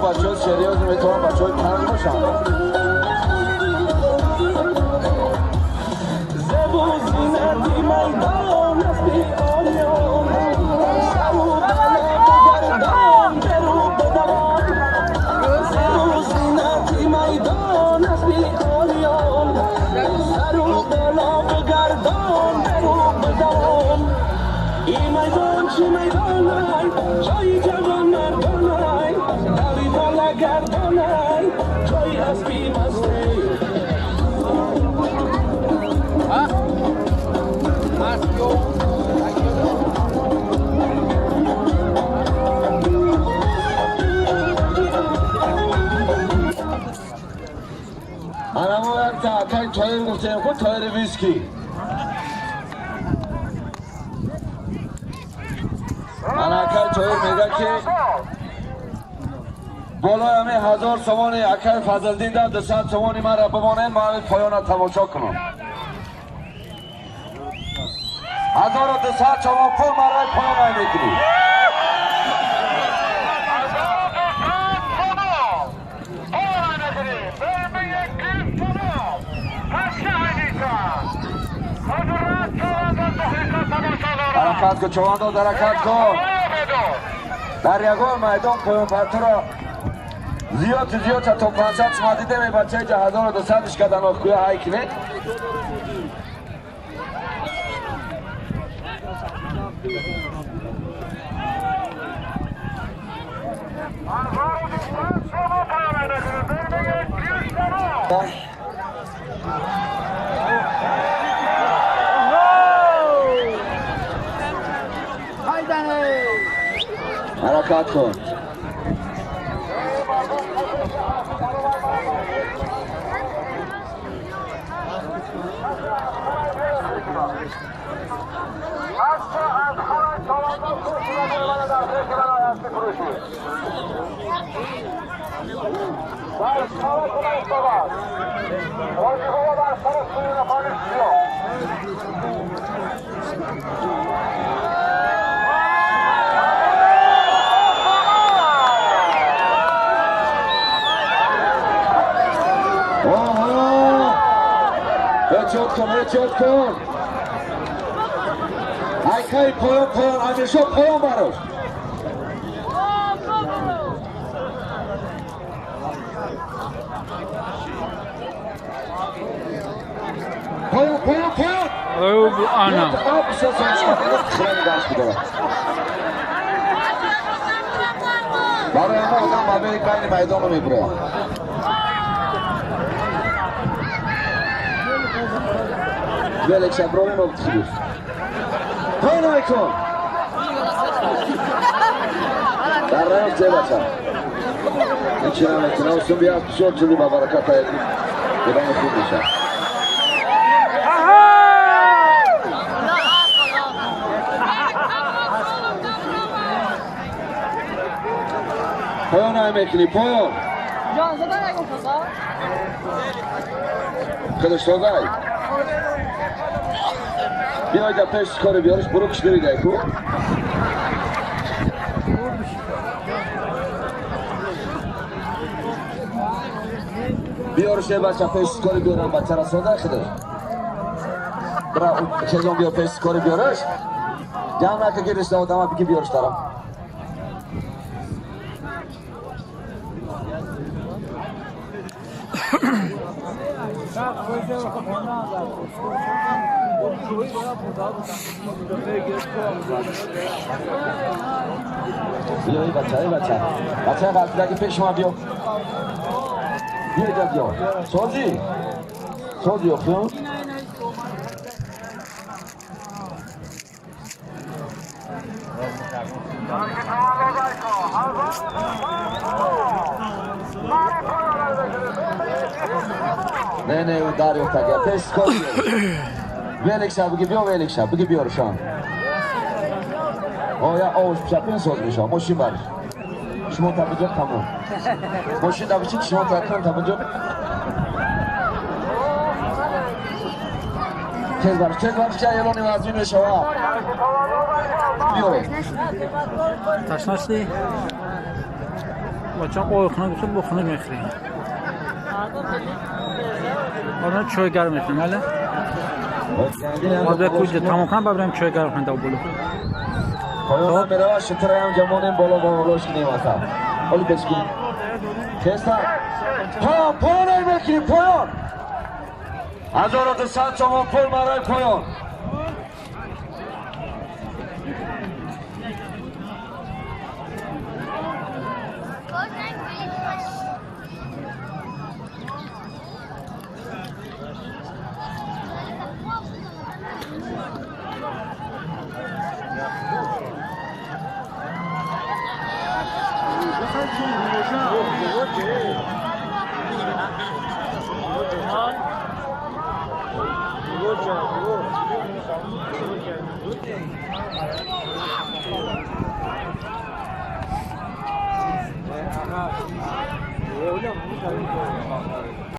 بچه‌ها سریاز میتونن بچه‌های پنج باشن تایر گفتیم خود تایر ویسکی اکای تایر میگه که بالای همه 1000 تومان اکای فضلدین در 200 تومانی من را بمانه ما همه پایان تماشا کنم 1200 تومان پول من را پایان میکنی حرکت کو چوان داد حرکت کو در یگان میدان پایان پرتو را زیاد تا 500 شما دیده می بچه جا 1200 کدن آخوی های کنه حرکت کن احتیاط کن اکای پایان همیشه پایان براش پایان او آنا برای همه آدم بابه بین میدان رو میبره Velek się bronią od chwilów. Pojno ikon! Darrają cebaca. Zaczynamy to na usumie, a przy czyli ma barakata jak wydamy fundusza. Pojon emekli, pojon! Kiedyś to daj. بیاید در پیش کار بیارش برو کش برید ایکو بیارش یه بچه پیش کار بیارم بچه را ساده خیده برای اون چیزان بیا پیش کار بیارش جمع نکه گیرش داود همه بگی بیارش دارم بیا ای بچه قلبی پیش ما بیا بیا سازی اخیان نه داری افتاده پیش کاری ویلکشا بگی بیا روشان آیا آوش پیشا ساز میشه ماشین برش شما تبجه تمام ماشین دوشید شما تبجه تez barış ki ayaloni vazmin ve şava diyor. Taşnaşlı. Bacak oyukuna götürüp bokunu mekriyor. Oradan çöy gelmesin hele. Bazı kuyucu tamam kan babam çöy gelmesin de bulu. Koyona merhaba şıtırayam camonin bolo şkini vasa. Ol beşki. Kesta. Poyon ay mekri poyon. 1200 تومان پول برای پایان